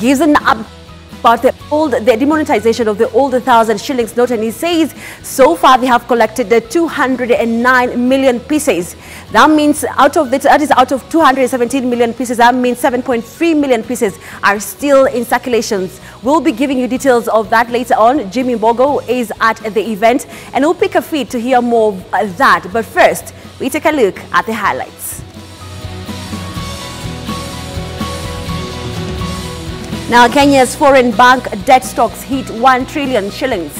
gives an update about the demonetization of the old 1,000 shillings note, and he says so far they have collected the 209 million pieces. That means out of 217 million pieces, that means 7.3 million pieces are still in circulations. We'll be giving you details of that later on. Jimmy Mbogo is at the event and we'll pick a feed to hear more of that. But first, we take a look at the highlights. Now, Kenya's foreign bank debt stocks hit 1 trillion shillings.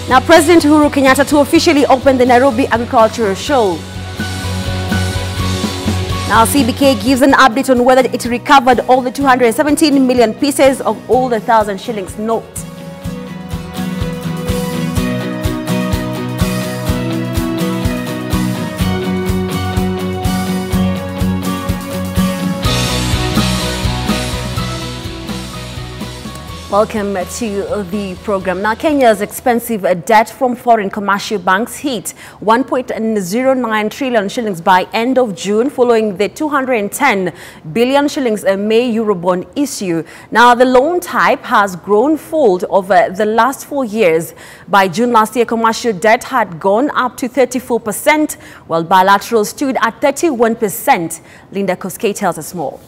Now, President Uhuru Kenyatta to officially open the Nairobi Agricultural Show. Now, CBK gives an update on whether it recovered all the 217 million pieces of old 1,000 shillings note. Welcome to the program. Now, Kenya's expensive debt from foreign commercial banks hit 1.09 trillion shillings by end of June, following the 210 billion shillings May Eurobond issue. Now, the loan type has grown fold over the last 4 years. By June last year, commercial debt had gone up to 34%, while bilateral stood at 31%. Linda Koskei tells us more.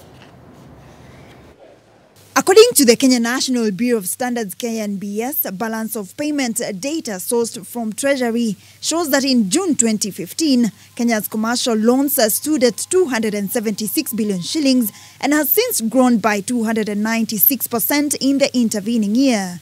According to the Kenya National Bureau of Standards (KNBS), balance of payment data sourced from Treasury shows that in June 2015, Kenya's commercial loans stood at 276 billion shillings and has since grown by 296% in the intervening year.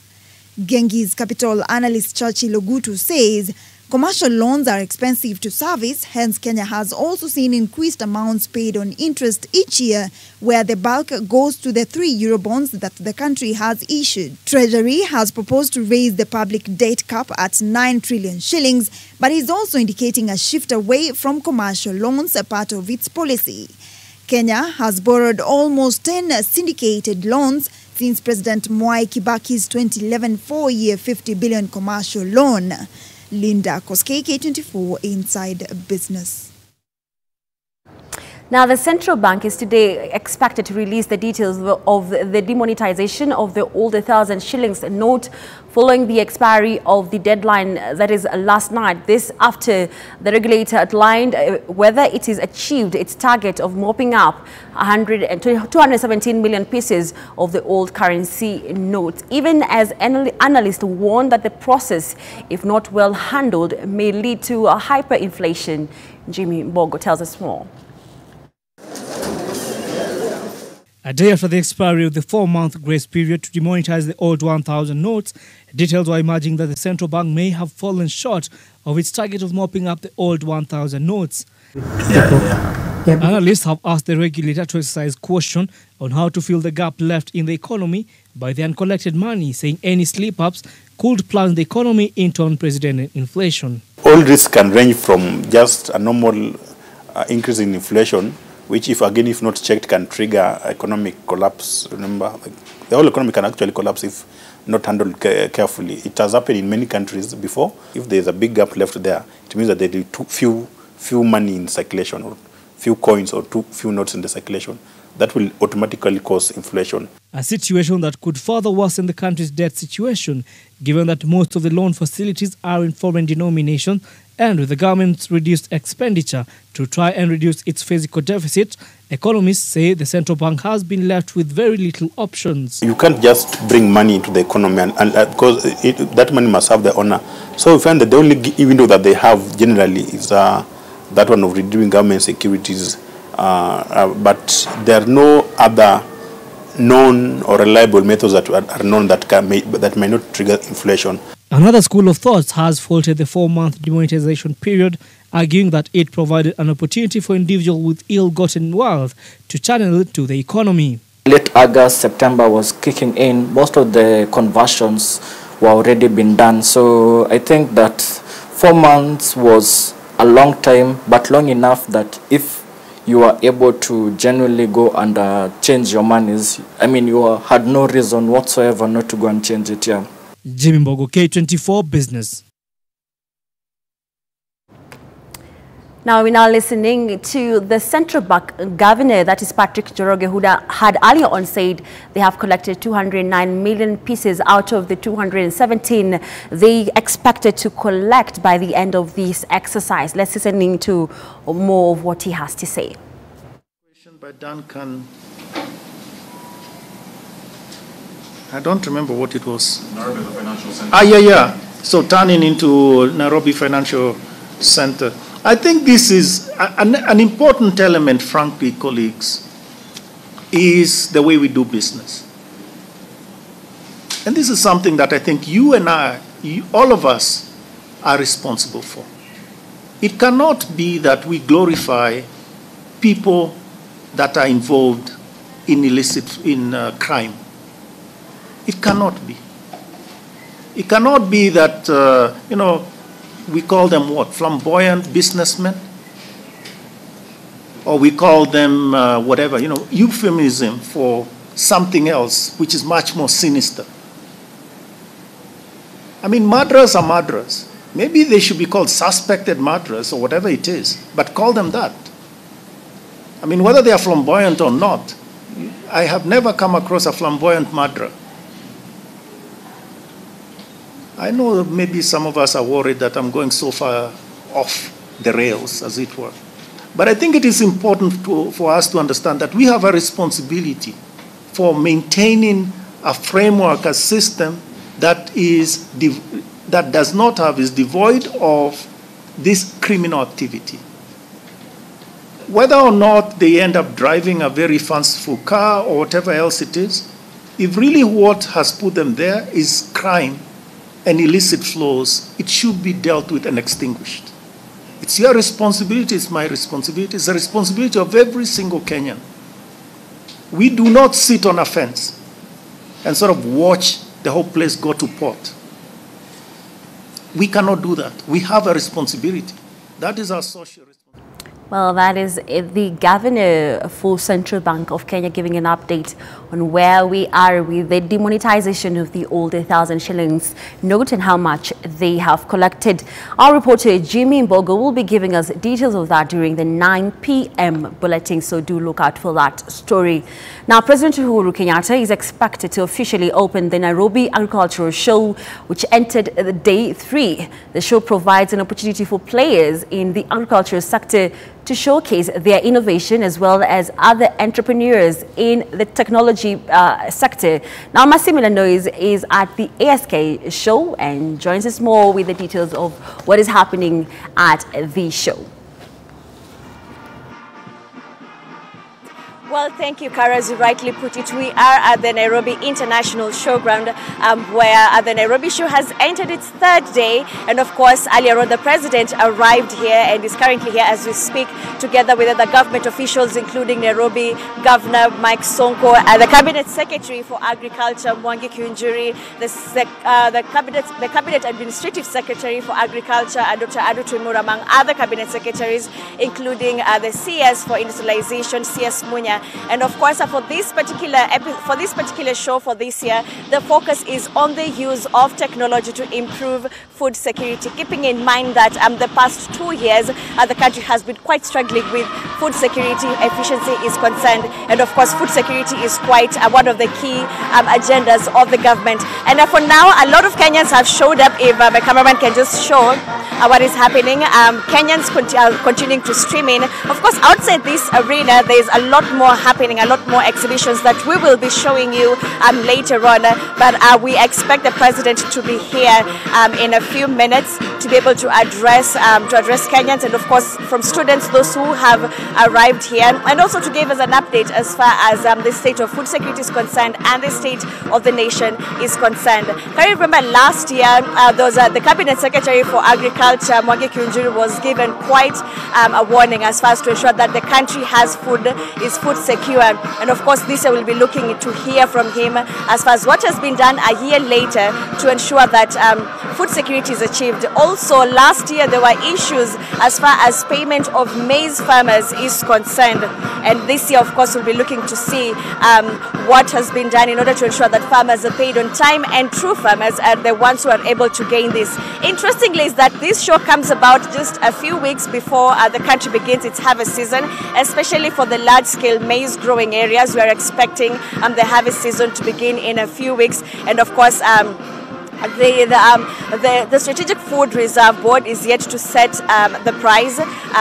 Gengi's capital analyst Churchill Ogutu says commercial loans are expensive to service, hence Kenya has also seen increased amounts paid on interest each year, where the bulk goes to the 3 Eurobonds that the country has issued. Treasury has proposed to raise the public debt cap at 9 trillion shillings, but is also indicating a shift away from commercial loans, a part of its policy. Kenya has borrowed almost 10 syndicated loans since President Mwai Kibaki's 2011 4-year 50 billion commercial loan. Linda Koskei, K24 Inside Business. Now, the central bank is today expected to release the details of the demonetization of the old 1,000 shillings note following the expiry of the deadline, that is last night. This after the regulator outlined whether it is achieved its target of mopping up 217 million pieces of the old currency note, even as analysts warn that the process, if not well handled, may lead to a hyperinflation. Jimmy Mbogo tells us more. A day after the expiry of the 4-month grace period to demonetize the old 1,000 notes, details were emerging that the central bank may have fallen short of its target of mopping up the old 1,000 notes. Analysts have asked the regulator to exercise caution on how to fill the gap left in the economy by the uncollected money, saying any slip-ups could plunge the economy into unprecedented inflation. All risks can range from just a normal increase in inflation, which if not checked can trigger economic collapse. Remember, the whole economy can actually collapse if not handled carefully. It has happened in many countries before. If there's a big gap left there, it means that there is too few money in circulation, or few coins, or too few notes in the circulation. That will automatically cause inflation. A situation that could further worsen the country's debt situation, given that most of the loan facilities are in foreign denomination, and with the government's reduced expenditure to try and reduce its fiscal deficit, economists say the central bank has been left with very little options. You can't just bring money into the economy, and because that money must have the owner. So we find that the only window that they have generally is that one of redeeming government securities, but there are no other known or reliable methods that are known that may not trigger inflation. Another school of thought has faulted the 4-month demonetization period, arguing that it provided an opportunity for individuals with ill-gotten wealth to channel it to the economy. Late August, September was kicking in. Most of the conversions were already been done. So I think that 4 months was a long time, but long enough that if you are able to genuinely go and change your monies, I mean, you had no reason whatsoever not to go and change it here. Jimmy Mbogo, K24 Business. Now we're now listening to the Central Bank Governor, that is Patrick Njoroge, who had earlier on said they have collected 209 million pieces out of the 217 they expected to collect by the end of this exercise. Let's listen to more of what he has to say. Question by Duncan. I don't remember what it was. Nairobi Financial Center. Yeah. So turning into Nairobi Financial Center. I think this is an important element, frankly, colleagues, is the way we do business. And this is something that I think you and I, all of us, are responsible for. It cannot be that we glorify people that are involved in crime. It cannot be. It cannot be that, we call them what? Flamboyant businessmen? Or we call them whatever, euphemism for something else which is much more sinister. I mean, murderers are murderers. Maybe they should be called suspected murderers or whatever it is, but call them that. I mean, whether they are flamboyant or not, I have never come across a flamboyant murderer. I know maybe some of us are worried that I'm going so far off the rails, as it were. But I think it is important for us to understand that we have a responsibility for maintaining a framework, a system that is devoid of this criminal activity. Whether or not they end up driving a very fanciful car or whatever else it is, if really what has put them there is crime and illicit flows, it should be dealt with and extinguished. It's your responsibility, it's my responsibility, it's the responsibility of every single Kenyan. We do not sit on a fence and sort of watch the whole place go to pot. We cannot do that. We have a responsibility. That is our social responsibility. Well, that is the Governor for Central Bank of Kenya giving an update on where we are with the demonetization of the old 1,000 shillings note and how much they have collected. Our reporter Jimmy Mbogo will be giving us details of that during the 9 p.m. bulletin, so do look out for that story. Now, President Uhuru Kenyatta is expected to officially open the Nairobi Agricultural Show, which entered day 3. The show provides an opportunity for players in the agricultural sector to showcase their innovation as well as other entrepreneurs in the technology sector. Now, Masimila Noise is at the ASK show and joins us more with the details of what is happening at the show. Well, thank you, Kara. As you rightly put it, we are at the Nairobi International Showground, where the Nairobi show has entered its 3rd day. And of course, earlier on, the president arrived here and is currently here as we speak, together with other government officials, including Nairobi Governor Mike Sonko, the Cabinet Secretary for Agriculture, Mwangi Kiunjuri, the Cabinet Administrative Secretary for Agriculture, Dr. Adu Timur, among other Cabinet Secretaries, including the CS for Industrialization, CS Munya. And of course, for this particular show for this year, the focus is on the use of technology to improve food security, keeping in mind that the past 2 years, the country has been quite struggling with food security, efficiency is concerned. And of course, food security is quite one of the key agendas of the government. And for now, a lot of Kenyans have showed up. If my cameraman can just show what is happening. Kenyans are continuing to stream in. Of course, outside this arena, there's a lot more happening, a lot more exhibitions that we will be showing you later on. But we expect the president to be here in a few minutes to be able to address Kenyans, and of course from students, those who have arrived here, and also to give us an update as far as the state of food security is concerned and the state of the nation is concerned. Can you remember last year, the Cabinet Secretary for Agriculture, Mwangi Kiunjuri, was given quite a warning as far as to ensure that the country has is food secure. And of course, this year we'll be looking to hear from him as far as what has been done a year later to ensure that food security is achieved. Also, last year there were issues as far as payment of maize farmers is concerned. And this year, of course, we'll be looking to see what has been done in order to ensure that farmers are paid on time, and true farmers are the ones who are able to gain this. Interestingly is that this show comes about just a few weeks before the country begins its harvest season, especially for the large-scale maize growing areas. We are expecting the harvest season to begin in a few weeks, and of course the Strategic Food Reserve Board is yet to set the price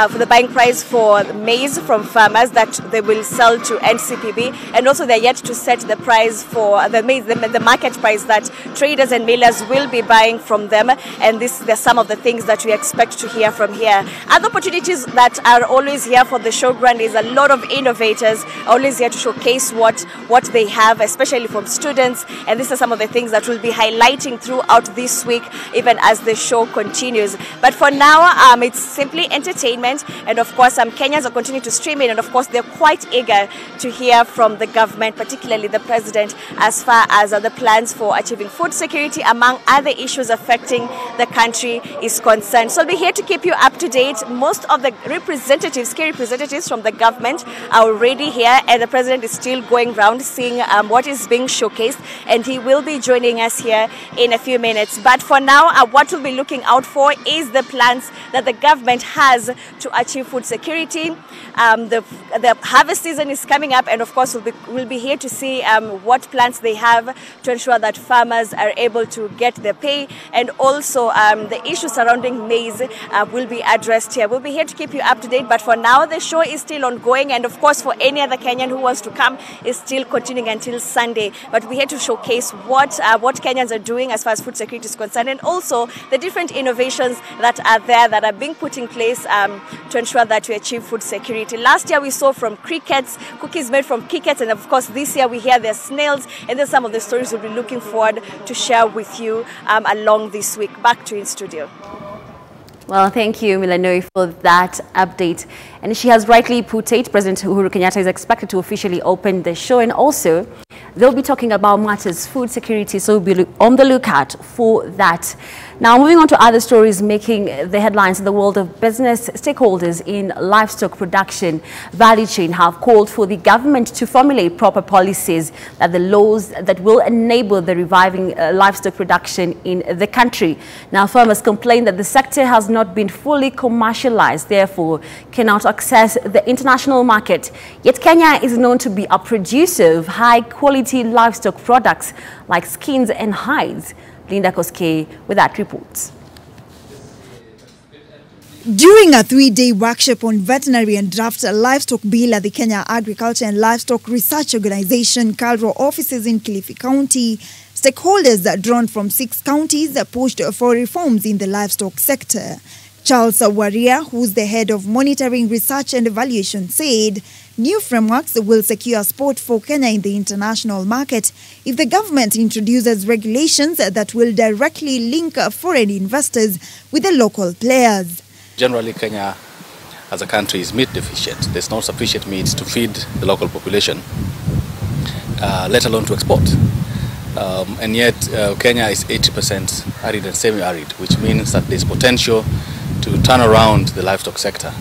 for the buying price for maize from farmers that they will sell to NCPB, and also they're yet to set the price for the maize, the market price that traders and millers will be buying from them. And they're some of the things that we expect to hear from here. Other opportunities that are always here for the showground is a lot of innovators always here to showcase what they have, especially from students, and these are some of the things that we'll be highlighting throughout this week, even as the show continues. But for now, it's simply entertainment, and of course, Kenyans are continuing to stream in, and of course, they're quite eager to hear from the government, particularly the president, as far as the plans for achieving food security, among other issues affecting the country, is concerned. So I'll be here to keep you up to date. Most of the representatives, key representatives from the government, are already here, and the president is still going around seeing what is being showcased, and he will be joining us here in a few minutes. But for now, what we'll be looking out for is the plans that the government has to achieve food security. The harvest season is coming up, and of course we'll be here to see what plans they have to ensure that farmers are able to get their pay, and also the issues surrounding maize will be addressed here. We'll be here to keep you up to date, but for now the show is still ongoing, and of course for any other Kenyan who wants to come, is still continuing until Sunday. But we're here to showcase what Kenyans are doing as far as food security is concerned, and also the different innovations that are there that are being put in place to ensure that we achieve food security. Last year we saw from crickets, cookies made from crickets, and of course this year we hear there's snails, and there's some of the stories we'll be looking forward to share with you along this week. Back to you in studio. Well, thank you, Milanoi, for that update. And she has rightly put it, President Uhuru Kenyatta is expected to officially open the show, and also they'll be talking about matters food security, so we'll be on the lookout for that. Now, moving on to other stories making the headlines in the world of business, stakeholders in livestock production value chain have called for the government to formulate proper policies that the laws that will enable the reviving livestock production in the country. Now, farmers complain that the sector has not been fully commercialized, therefore cannot access the international market. Yet Kenya is known to be a producer of high-quality livestock products like skins and hides. Linda Koske with that report. During a 3-day workshop on veterinary and draft livestock bill at the Kenya Agriculture and Livestock Research Organization KALRO offices in Kilifi County, stakeholders drawn from 6 counties pushed for reforms in the livestock sector. Charles Waria, who's the head of monitoring, research and evaluation, said new frameworks will secure sport for Kenya in the international market if the government introduces regulations that will directly link foreign investors with the local players. Generally, Kenya as a country is meat deficient. There's not sufficient meat to feed the local population, let alone to export. And yet Kenya is 80% arid and semi-arid, which means that there's potential to turn around the livestock sector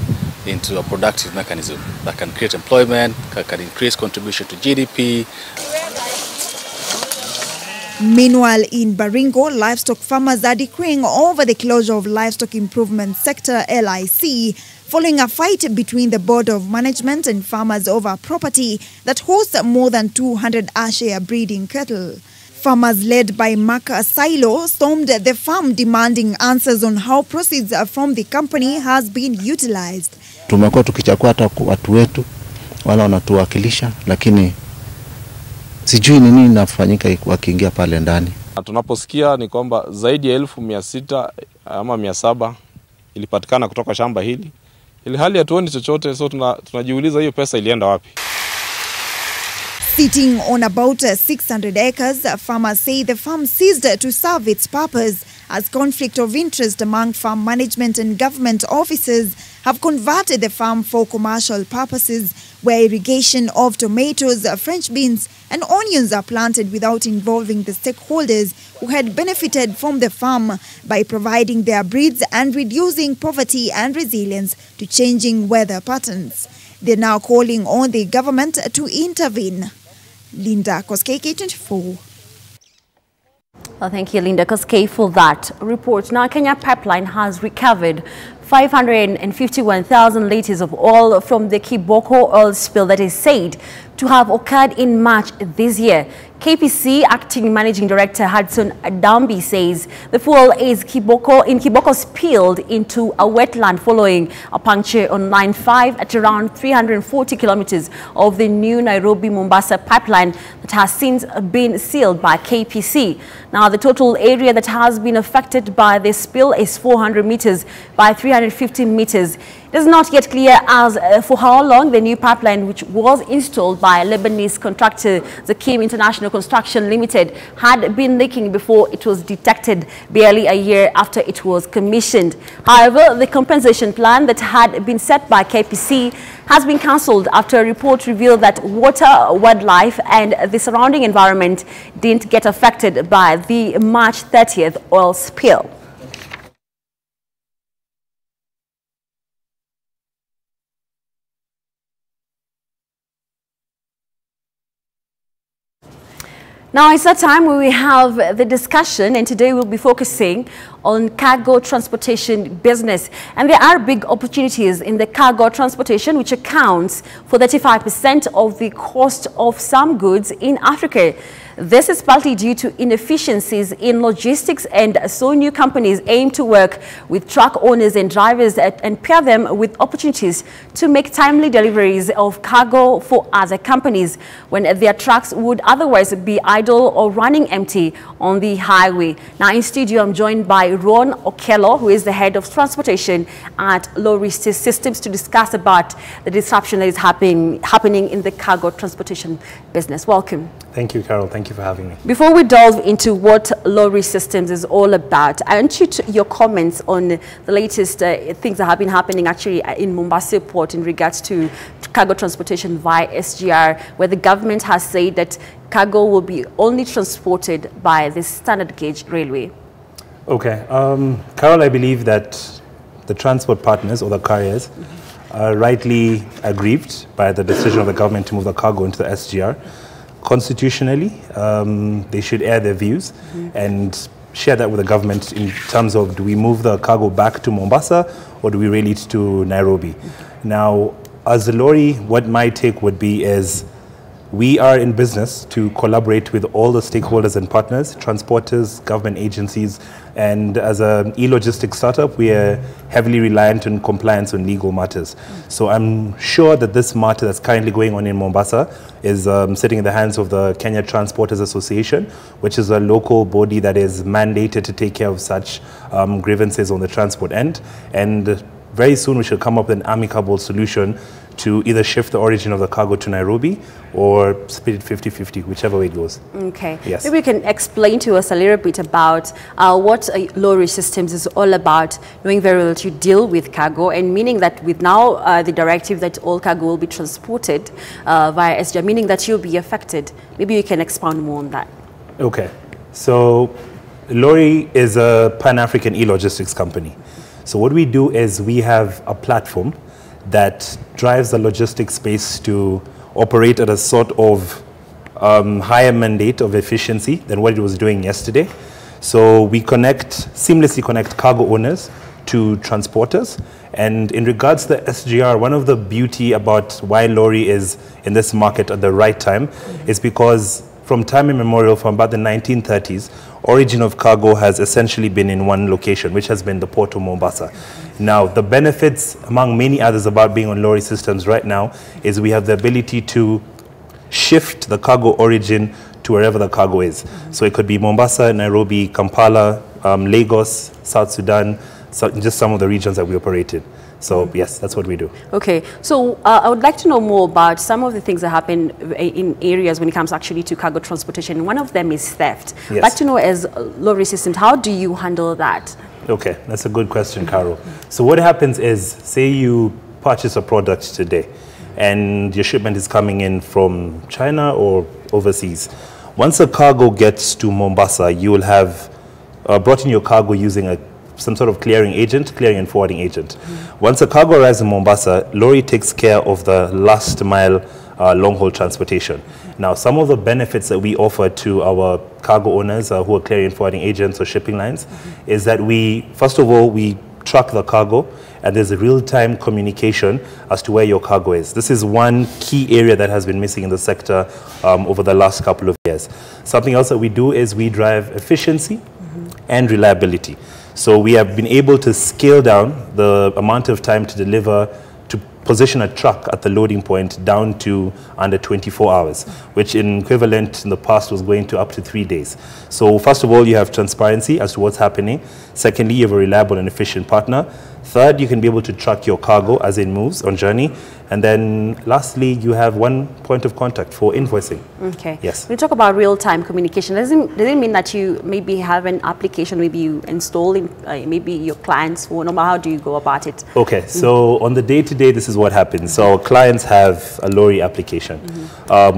into a productive mechanism that can create employment, can increase contribution to GDP. Meanwhile, in Baringo, livestock farmers are decreeing over the closure of Livestock Improvement Sector LIC following a fight between the Board of Management and farmers over property that hosts more than 200 Ayrshire breeding cattle. Farmers led by Mark Silo stormed the farm demanding answers on how proceeds from the company has been utilized. Tumekuwa tukichakua hata watu wetu wala wanatuwakilisha, lakini sijui ni nini inafanyika wakiingia pale ndani. Tunaposikia ni kwamba zaidi ya 1600 ama 700 ilipatikana kutoka shamba hili. Ili hali hatuoni chochote, so tunajiuliza hiyo pesa ilienda wapi? Sitting on about 600 acres, farmers say the farm ceased to serve its purpose as conflict of interest among farm management and government officers have converted the farm for commercial purposes, where irrigation of tomatoes, French beans and onions are planted without involving the stakeholders who had benefited from the farm by providing their breeds and reducing poverty and resilience to changing weather patterns. They're now calling on the government to intervene. Linda Koskei, K24. Well, thank you, Linda Koskei, for that report. Now, Kenya Pipeline has recovered 551,000 litres of oil from the Kiboko oil spill that is said to have occurred in March this year. KPC Acting Managing Director Hudson Adambi says the fuel in Kiboko spilled into a wetland following a puncture on Line 5 at around 340 kilometers of the new Nairobi-Mombasa pipeline that has since been sealed by KPC. Now, the total area that has been affected by the spill is 400 meters by 350 meters. It is not yet clear as for how long the new pipeline, which was installed by Lebanese contractor Zakim International Construction Limited, had been leaking before it was detected barely a year after it was commissioned. However, the compensation plan that had been set by KPC has been cancelled after a report revealed that water, wildlife and the surrounding environment didn't get affected by the March 30th oil spill. Now it's that time where we have the discussion, and today we'll be focusing on cargo transportation business. And there are big opportunities in the cargo transportation, which accounts for 35% of the cost of some goods in Africa. This is partly due to inefficiencies in logistics, and so new companies aim to work with truck owners and drivers and pair them with opportunities to make timely deliveries of cargo for other companies when their trucks would otherwise be idle or running empty on the highway. Now in studio, I'm joined by Ron Okello, who is the head of transportation at Lorry Systems, to discuss about the disruption that is happening in the cargo transportation business. Welcome. Thank you, Carol. Thank you for having me. Before we delve into what Lorry Systems is all about, I want your comments on the latest things that have been happening actually in Mombasa Port in regards to cargo transportation via SGR, where the government has said that cargo will be only transported by the standard gauge railway. Okay. Carol, I believe that the transport partners or the carriers are rightly aggrieved by the decision of the government to move the cargo into the SGR. Constitutionally, they should air their views and share that with the government in terms of, do we move the cargo back to Mombasa or do we rail it to Nairobi? Now, as a lorry, what my take would be is we are in business to collaborate with all the stakeholders and partners, transporters, government agencies, and as an e-logistics startup, we are heavily reliant on compliance on legal matters. So I'm sure that this matter that's currently going on in Mombasa is sitting in the hands of the Kenya Transporters Association, which is a local body that is mandated to take care of such grievances on the transport end. And very soon we should come up with an amicable solution to either shift the origin of the cargo to Nairobi or split it 50-50, whichever way it goes. Okay. Yes. Maybe you can explain to us a little bit about what Lorry Systems is all about, knowing very well that you deal with cargo, and meaning that with now the directive that all cargo will be transported via SGR, meaning that you'll be affected. Maybe you can expound more on that. Okay. So Lorry is a Pan-African e-logistics company. So what we do is we have a platform that drives the logistics space to operate at a sort of higher mandate of efficiency than what it was doing yesterday. So we seamlessly connect cargo owners to transporters. And in regards to the SGR, one of the beauty about why Lorry is in this market at the right time is because from time immemorial, from about the 1930s, origin of cargo has essentially been in one location, which has been the port of Mombasa. Now, the benefits, among many others, about being on Lorry Systems right now is we have the ability to shift the cargo origin to wherever the cargo is. So it could be Mombasa, Nairobi, Kampala, Lagos, South Sudan, just some of the regions that we operate in. So yes, that's what we do. Okay, so I would like to know more about some of the things that happen in areas when it comes actually to cargo transportation. One of them is theft. Yes. I'd like to know, as Lorry Systems, how do you handle that? Okay, that's a good question, Carol. So what happens is, say you purchase a product today and your shipment is coming in from China or overseas. Once a cargo gets to Mombasa, you will have brought in your cargo using some sort of clearing and forwarding agent. Once a cargo arrives in Mombasa, lorry takes care of the last mile long-haul transportation. Now, some of the benefits that we offer to our cargo owners who are clearing and forwarding agents or shipping lines is that first of all, we track the cargo, and there's a real-time communication as to where your cargo is. This is one key area that has been missing in the sector over the last couple of years. Something else that we do is we drive efficiency and reliability. So we have been able to scale down the amount of time to deliver, to position a truck at the loading point down to under 24 hours, which in equivalent in the past was going to up to 3 days. So first of all, you have transparency as to what's happening. Secondly, you have a reliable and efficient partner. Third, you can be able to track your cargo as it moves on journey. And then lastly, you have one point of contact for invoicing. Okay. Yes. When you talk about real-time communication, does it mean that you maybe have an application, maybe you install in maybe your client's phone, or how do you go about it? Okay, so on the day-to-day, this is what happens. So our clients have a lorry application,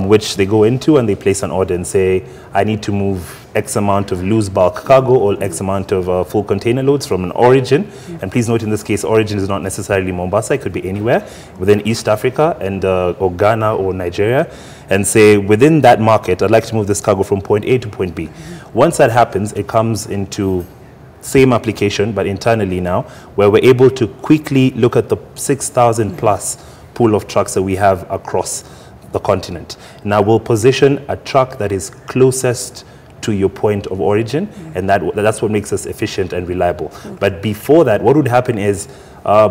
which they go into and they place an order and say, I need to move X amount of loose bulk cargo or X amount of full container loads from an origin. And please note, in this case, origin is not necessarily Mombasa. It could be anywhere within East Africa and or Ghana or Nigeria, and say, within that market, I'd like to move this cargo from point A to point B. Once that happens, it comes into same application, but internally now, where we're able to quickly look at the 6,000 plus pool of trucks that we have across the continent. Now we'll position a truck that is closest to your point of origin, and that's what makes us efficient and reliable. But before that, what would happen is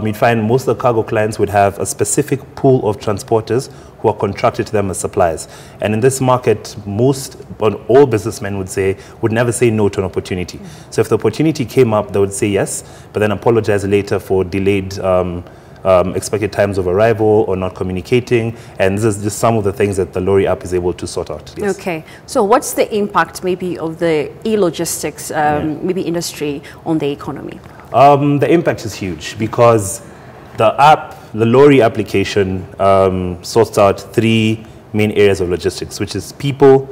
we'd find most of the cargo clients would have a specific pool of transporters who are contracted to them as suppliers. And in this market, all businessmen would never say no to an opportunity. So if the opportunity came up, they would say yes, but then apologize later for delayed expected times of arrival or not communicating, and this is just some of the things that the lorry app is able to sort out. Yes. Okay, so what's the impact maybe of the e-logistics maybe industry on the economy? The impact is huge because the lorry application sorts out 3 main areas of logistics, which is people,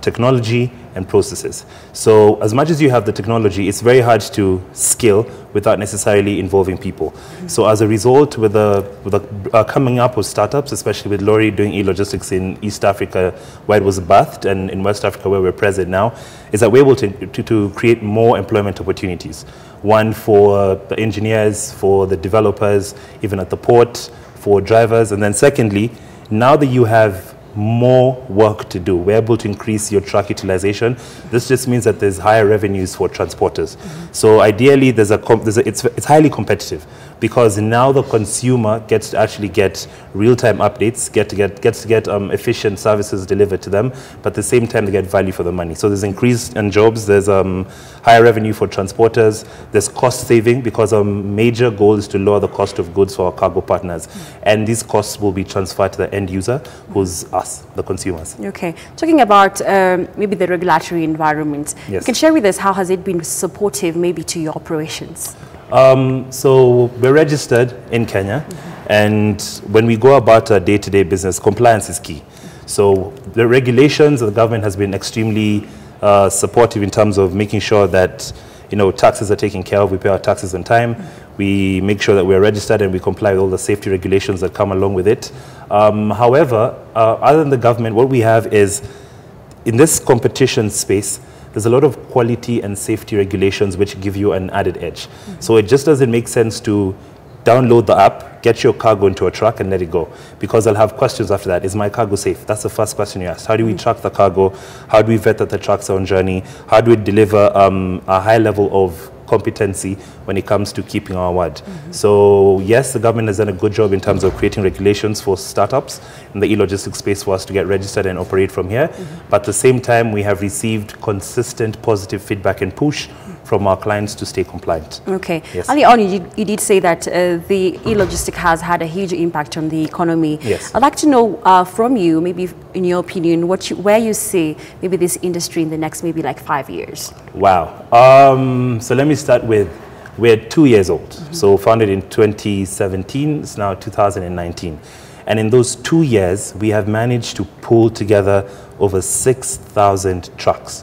technology, and processes. So as much as you have the technology, it's very hard to scale without necessarily involving people. So as a result, with the coming up of startups, especially with lorry doing e-logistics in East Africa, where it was birthed, and in West Africa, where we're present now, is that we're able to create more employment opportunities. One for the engineers, for the developers, even at the port, for drivers. And then secondly, now that you have more work to do, we're able to increase your truck utilization. This just means that there's higher revenues for transporters. So ideally, it's highly competitive because now the consumer gets to actually get real-time updates, gets to get efficient services delivered to them, but at the same time they get value for the money. So there's increase in jobs, there's higher revenue for transporters, there's cost saving because a major goal is to lower the cost of goods for our cargo partners, and these costs will be transferred to the end user, who's us, the consumers. Okay, talking about maybe the regulatory environment, you can share with us how has it been supportive maybe to your operations? So we're registered in Kenya, and when we go about our day-to-day business, compliance is key. So the regulations of the government has been extremely supportive in terms of making sure that taxes are taken care of, we pay our taxes on time, we make sure that we're registered and we comply with all the safety regulations that come along with it. However, other than the government, what we have is, in this competition space, there's a lot of quality and safety regulations which give you an added edge. So it just doesn't make sense to download the app, get your cargo into a truck and let it go, because I'll have questions after that. Is my cargo safe? That's the first question you ask. How do we track the cargo? How do we vet that the trucks are on journey? How do we deliver a high level of competency when it comes to keeping our word? So yes, the government has done a good job in terms of creating regulations for startups in the e-logistics space for us to get registered and operate from here. But at the same time, we have received consistent positive feedback and push from our clients to stay compliant. Okay. Yes. Earlier on, you did say that the e-logistic has had a huge impact on the economy. Yes. I'd like to know from you, maybe in your opinion, where you see maybe this industry in the next maybe like 5 years. Wow. So let me start with, we're 2 years old. So founded in 2017, it's now 2019. And in those 2 years, we have managed to pull together over 6,000 trucks.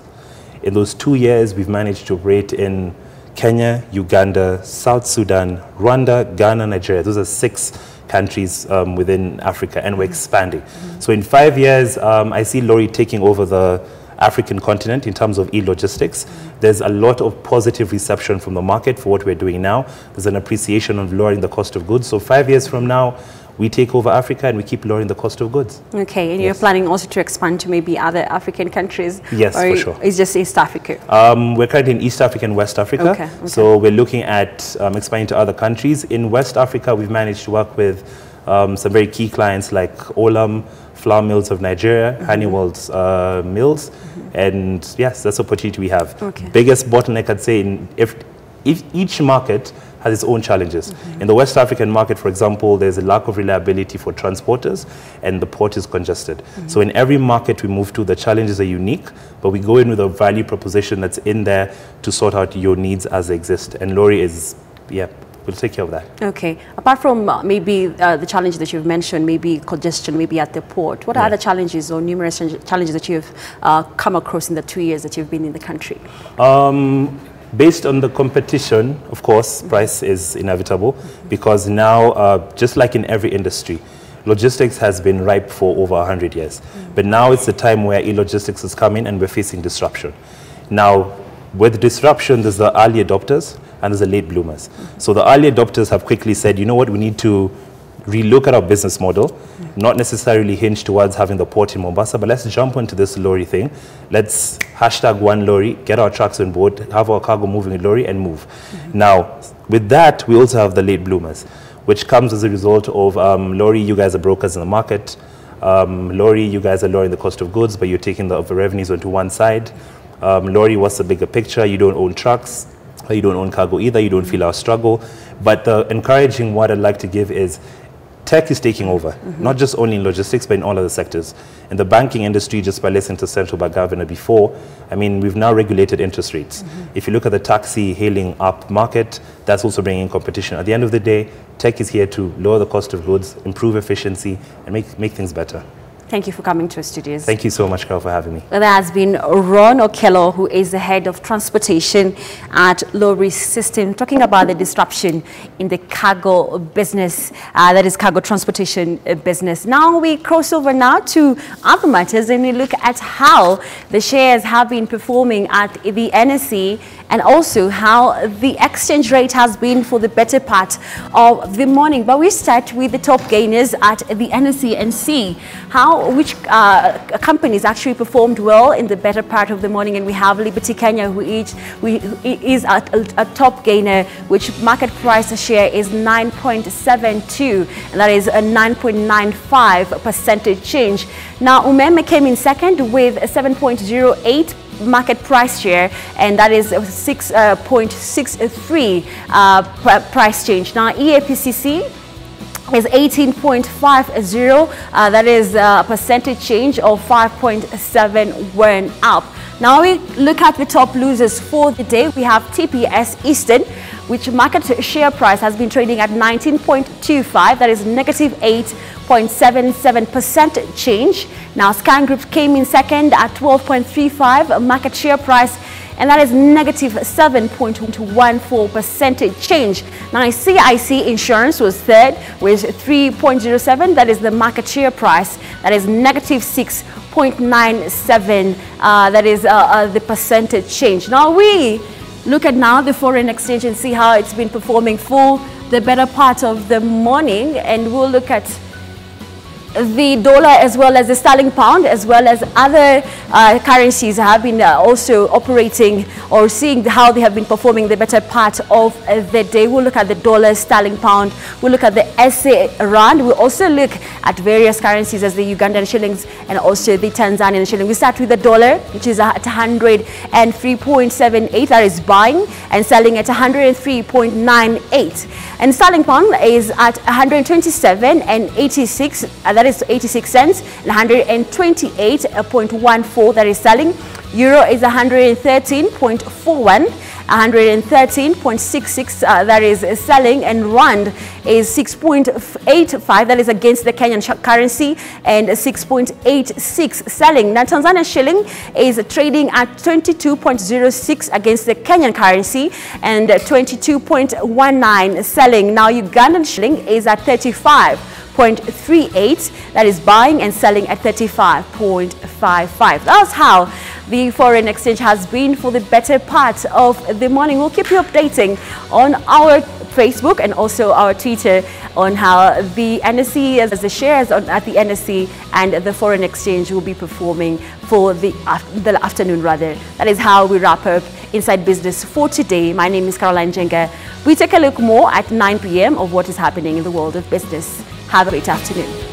In those 2 years, we've managed to operate in Kenya, Uganda, South Sudan, Rwanda, Ghana, Nigeria. Those are 6 countries within Africa, and we're expanding. So in 5 years, I see Lori taking over the African continent in terms of e-logistics. There's a lot of positive reception from the market for what we're doing now. There's an appreciation of lowering the cost of goods. So 5 years from now, we take over Africa and we keep lowering the cost of goods. Okay, and you're planning also to expand to maybe other African countries? Yes, for sure. It's just East Africa? We're currently in East Africa and West Africa. Okay. So we're looking at expanding to other countries. In West Africa, we've managed to work with some very key clients like Olam, Flour Mills of Nigeria, Honeywell's Mills, and yes, that's the opportunity we have. Okay. Biggest bottleneck, I'd say, if each market has its own challenges. In the West African market, for example, there's a lack of reliability for transporters and the port is congested. So in every market we move to, the challenges are unique, but we go in with a value proposition that's in there to sort out your needs as they exist. And Lori is, we'll take care of that. Okay. Apart from maybe the challenge that you've mentioned, maybe congestion, maybe at the port, what are the challenges or numerous challenges that you've come across in the 2 years that you've been in the country? Based on the competition, of course, price is inevitable because now, just like in every industry, logistics has been ripe for over 100 years. But now it's the time where e-logistics is coming and we're facing disruption. Now, with disruption, there's the early adopters and there's the late bloomers. So the early adopters have quickly said, you know what, we need to relook at our business model, not necessarily hinge towards having the port in Mombasa, but let's jump into this lorry thing. Let's hashtag one lorry, get our trucks on board, have our cargo moving in lorry and move. Now, with that, we also have the late bloomers, which comes as a result of lorry, you guys are brokers in the market. Lorry, you guys are lowering the cost of goods, but you're taking the revenues onto one side. Lorry, what's the bigger picture? You don't own trucks, you don't own cargo either, you don't feel our struggle. But the encouraging word I'd like to give is tech is taking over, not just only in logistics, but in all other sectors. In the banking industry, just by listening to Central Bank Governor before, I mean, we've now regulated interest rates. If you look at the taxi hailing app market, that's also bringing competition. At the end of the day, tech is here to lower the cost of goods, improve efficiency, and make things better. Thank you for coming to our studios. Thank you so much, Carl, for having me. There has been Ron Okello, who is the head of transportation at Lorry System, talking about the disruption in the cargo business, that is cargo transportation business. Now we cross over now to other matters and we look at how the shares have been performing at the NSE and also how the exchange rate has been for the better part of the morning. But we start with the top gainers at the NSE and see which companies actually performed well in the better part of the morning. And we have Liberty Kenya, who is a top gainer, which market price share is 9.72, and that is a 9.95% change. Now Umeme came in second with a 7.08 market price share, and that is 6.63 price change. Now EAPCC is 18.50, that is a percentage change of 5.7 went up. Now we look at the top losers for the day. We have TPS Eastern, which market share price has been trading at 19.25, that is negative 8.77% change. Now Scan Group came in second at 12.35 market share price, and that is negative 7.14% change. Now CIC Insurance was third with 3.07, that is the market share price, that is negative 6.97, that is the percentage change. Now we look at now the foreign exchange and see how it's been performing for the better part of the morning, and we'll look at the dollar as well as the sterling pound as well as other currencies have been also operating or seeing how they have been performing the better part of the day. We'll look at the dollar, sterling pound, we'll look at the SA rand, we'll also look at various currencies as the Ugandan shillings and also the Tanzanian shilling. We start with the dollar, which is at 103.78, that is buying, and selling at 103.98. And sterling pound is at 127.86, that that is 86 cents, and 128.14 that is selling. Euro is 113.41, 113.66 that is selling, and Rand is 6.85 that is against the Kenyan currency, and 6.86 selling. Now Tanzania shilling is trading at 22.06 against the Kenyan currency, and 22.19 selling. Now Ugandan shilling is at 35.38 that is buying, and selling at 35.55. That's how the foreign exchange has been for the better part of the morning. We'll keep you updating on our Facebook and also our Twitter on how the NSE, as the shares at the NSE and the foreign exchange will be performing for the afternoon rather. That is how we wrap up Inside Business for today. My name is Caroline Jenga. We take a look more at 9 p.m. of what is happening in the world of business. Have a great afternoon.